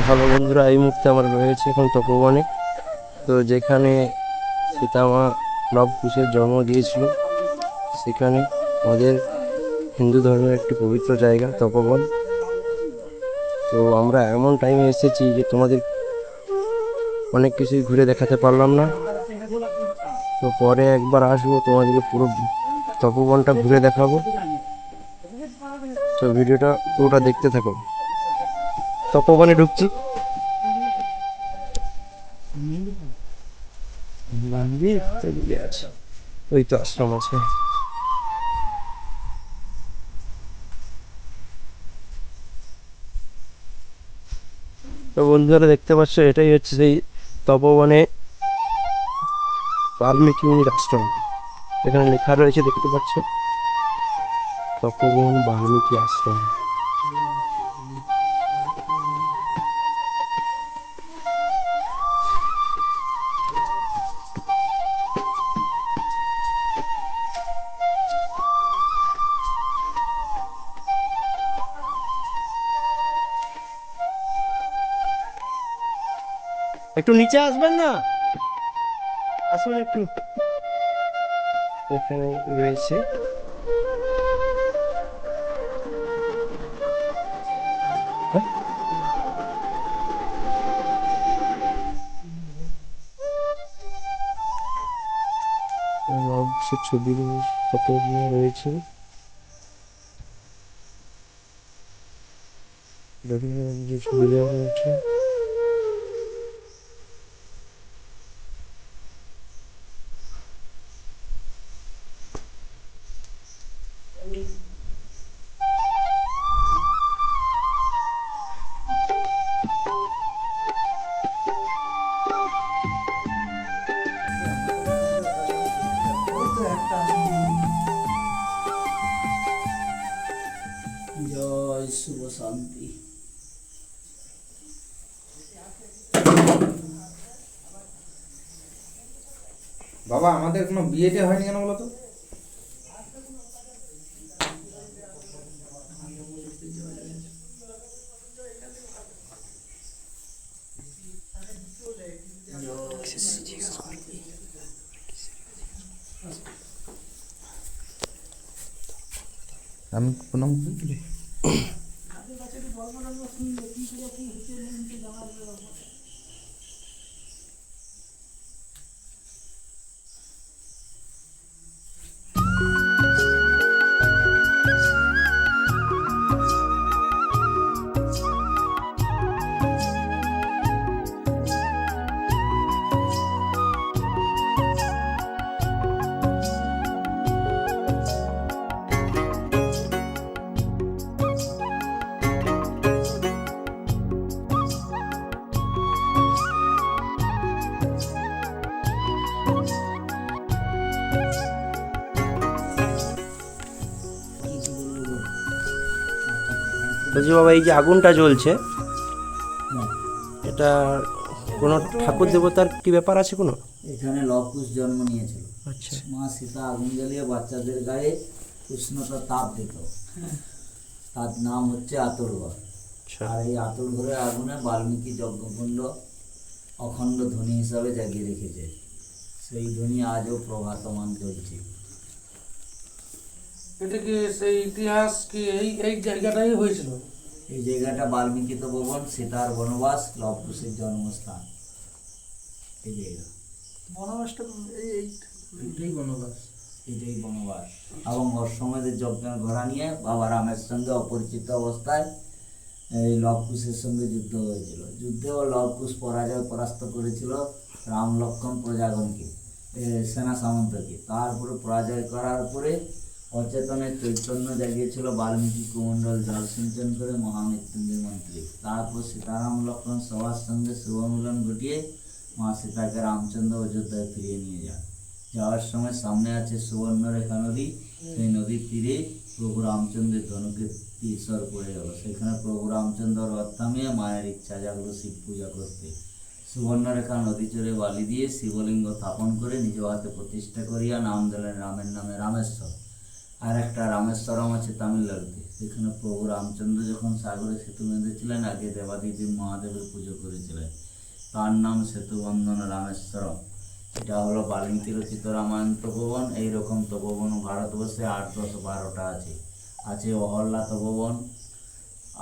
Hello বন্ধুরা, এই মুহূর্তে আমরা রয়েছে এখন তপোবনে। তো যেখানে সীতামা লব কুশের জন্ম দিয়েছিল, সেখানে আমাদের হিন্দু ধর্মের একটি পবিত্র জায়গা তপোবন। তো আমরা এমন টাইমে এসেছি যে তোমাদের অনেক কিছুই ঘুরে দেখাতে পারলাম না। তো পরে একবার আসবো, তোমাদেরকে পুরো তপোবনটা ঘুরে দেখাবো। তো ভিডিওটা পুরোটা দেখতে থাকো। তপোবনে ঢুকছি। ওই তো আশ্রম আছে। তো বন্ধুরা দেখতে পাচ্ছ, এটাই হচ্ছে সেই তপোবনে বাল্মীকি মুনির আশ্রম। এখানে লেখা রয়েছে, দেখতে পাচ্ছ, তপোবন বাল্মীকি আশ্রম। একটু নিচে আসবেন না, আসুন একটু। এখানে রয়েছে সে ছবি কত রয়েছে, যে ছবি দেওয়া রয়েছে। জয় শুভ শান্তি। বাবা, আমাদের কোনো বিয়েতে হয়নি কেন বলো তো? আমি প্রণাম করি। বলছি বাবা, এই যে আগুনটা জ্বলছে, এটা কোনো ঠাকুর দেবতার কি ব্যাপার আছে কোনো? এখানে লব কুশ জন্ম নিয়েছিল। আচ্ছা। মা সীতা আগুন জ্বালিয়ে বাচ্চাদের গায়ে উষ্ণতা তাপ দিত। তার নাম হচ্ছে আতর ঘর। আচ্ছা। আর এই আতর ঘরের আগুনে বাল্মীকি যজ্ঞকুণ্ড অখণ্ড ধ্বনি হিসাবে জাগিয়ে রেখেছে। সেই ধ্বনি আজও প্রভাতমান চলছে। এটা কি সেই ইতিহাস কি এই এই জায়গাটাই হয়েছিল? এই জায়গাটা বাল্মীকি তপোবন, সীতার বনবাস, লব কুশের জন্মস্থান। এই জায়গা বনবাসটা এটাই বনবাস। এটাই বনবাস। এবং অশ্বমেধের যজ্ঞের ঘোড়া নিয়ে বাবা রামের সঙ্গে অপরিচিত অবস্থায় এই লব কুশের সঙ্গে যুদ্ধ হয়েছিল। যুদ্ধেও লব কুশ পরাস্ত করেছিল রাম লক্ষ্মণ প্রজাগণকে, সেনা সামন্তকে। তারপরে পরাজয় করার পরে অচেতনের চৈতন্য জাগিয়েছিল বাল্মীকি কুমণ্ডল জল সিঞ্চন করে মহামৃত্যুঞ্জয় মন্ত্রী। তারপর সীতারাম লক্ষ্মণ সবার সঙ্গে শুভমিলন ঘটিয়ে মা সীতাকে রামচন্দ্র অযোধ্যায় ফিরিয়ে নিয়ে যান। যাওয়ার সময় সামনে আছে সুবর্ণরেখা নদী। সেই নদীর তীরে প্রভু রামচন্দ্রের ধনুকে তীর পড়ে গেল। সেখানে প্রভু রামচন্দ্র রথ থামিয়ে মায়ের ইচ্ছা জাগলো শিব পূজা করতে। সুবর্ণরেখা নদী চড়ে বালি দিয়ে শিবলিঙ্গ স্থাপন করে নিজ হাতে প্রতিষ্ঠা করিয়া নাম দিলেন রামের নামে রামেশ্বর। আর একটা রামেশ্বরম আছে তামিলনাড়ুতে, সেখানে প্রভু রামচন্দ্র যখন সাগরে সেতু বেঁধেছিলেন আগে দেবাদিদেব মহাদেবের পুজো করেছিলেন, তার নাম সেতু বন্ধন রামেশ্বরম। এটা হলো বাল্মীকি রচিত রামায়ণ তপোবন। এইরকম তপোবন ভারতবর্ষে 8, 10, 12টা আছে। আছে অহল্লা তপোবন,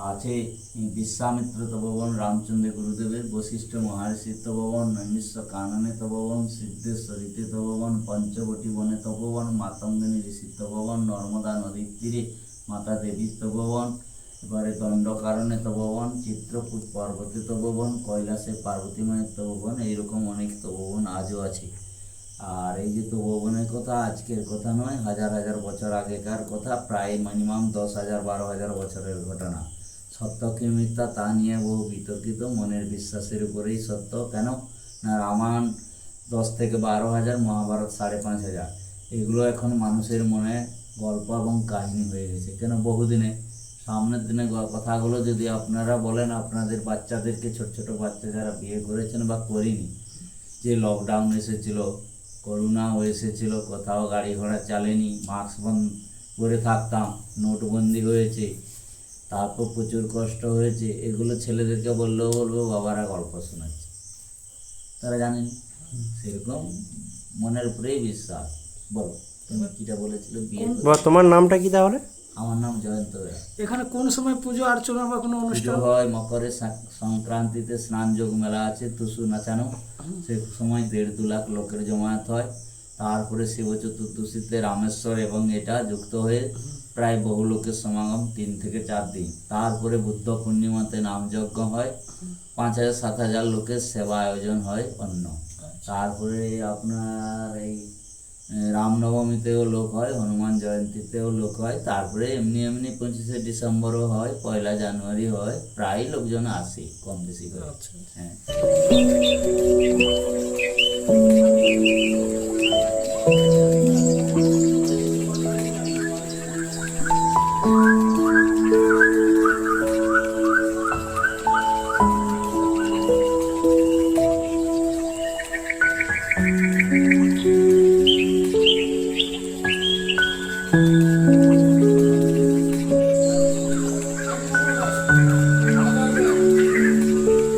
আছে বিশ্বামিত্র তপোবন রামচন্দ্র গুরুদেবের, বশিষ্ঠ মহর্ষির তপোবন, নৈমিষ্য কাননে তপোবন, সিদ্ধেশ্বরীতে তপোবন, পঞ্চবটী বনে তপোবন, মাতঙ্গিনী ঋষির তপোবন, নর্মদা নদীর তীরে মাতা দেবীর তপোবন, এবারে দণ্ডকারণে তপোবন, চিত্রকূট পর্বতে তপোবন, কৈলাসে পার্বতী মায়ের তপোবন। এইরকম অনেক তপোবন আজও আছে। আর এই যে তপোবনের কথা আজকের কথা নয়, হাজার হাজার বছর আগেকার কথা, প্রায় মিনিমাম 10,000, 12,000 বছরের ঘটনা। সত্য কি মিথ্যা তা নিয়ে বহু বিতর্কিত, মনের বিশ্বাসের উপরেই সত্য। কেন না রামায়ণ 10 থেকে 12,000, মহাভারত 5,500। এগুলো এখন মানুষের মনে গল্প এবং কাহিনী হয়ে গেছে। কেন বহুদিনে সামনের দিনে কথাগুলো যদি আপনারা বলেন আপনাদের বাচ্চাদেরকে, ছোট ছোট বাচ্চা যারা বিয়ে করেছেন বা করিনি, যে লকডাউন এসেছিল, করোনাও এসেছিল, কোথাও গাড়ি ঘোড়া চালেনি, মাস্ক বন্ধ করে থাকতাম, নোটবন্দি হয়েছে, তারপর প্রচুর কষ্ট হয়েছে, এগুলো ছেলেদেরকে বললেও বলবো বাবারা গল্প শোনাচ্ছে, তারা জানেন। সেরকম মনের উপরেই বিশ্বাস। বলো তুমি কিটা বলেছিল বিয়ে করতে? বা তোমার নামটা কি তাহলে? আমার নাম জয়ন্ত বেরা। এখানে কোন সময় পুজো অর্চনা বা কোনো পুজো অনুষ্ঠান? হয় মকরের সংক্রান্তিতে, স্নান যোগ মেলা আছে, টুসু নাচানো, সে সময় 1.5-2 লাখ লোকের জমায়েত হয়। তারপরে শিব চতুর্দশীতে রামেশ্বর এবং এটা যুক্ত হয়ে প্রায় বহু লোকের সমাগম 3 থেকে 4 দিন। তারপরে বুদ্ধ পূর্ণিমাতে নামযজ্ঞ হয়, 5,000-7,000 লোকের সেবা আয়োজন হয় অন্য। তারপরে আপনার এই রামনবমীতেও লোক হয়, হনুমান জয়ন্তীতেও লোক হয়, তারপরে এমনি এমনি 25শে ডিসেম্বরও হয়, 1লা জানুয়ারি হয়, প্রায় লোকজন আসে কম বেশি করে। আচ্ছা। হ্যাঁ।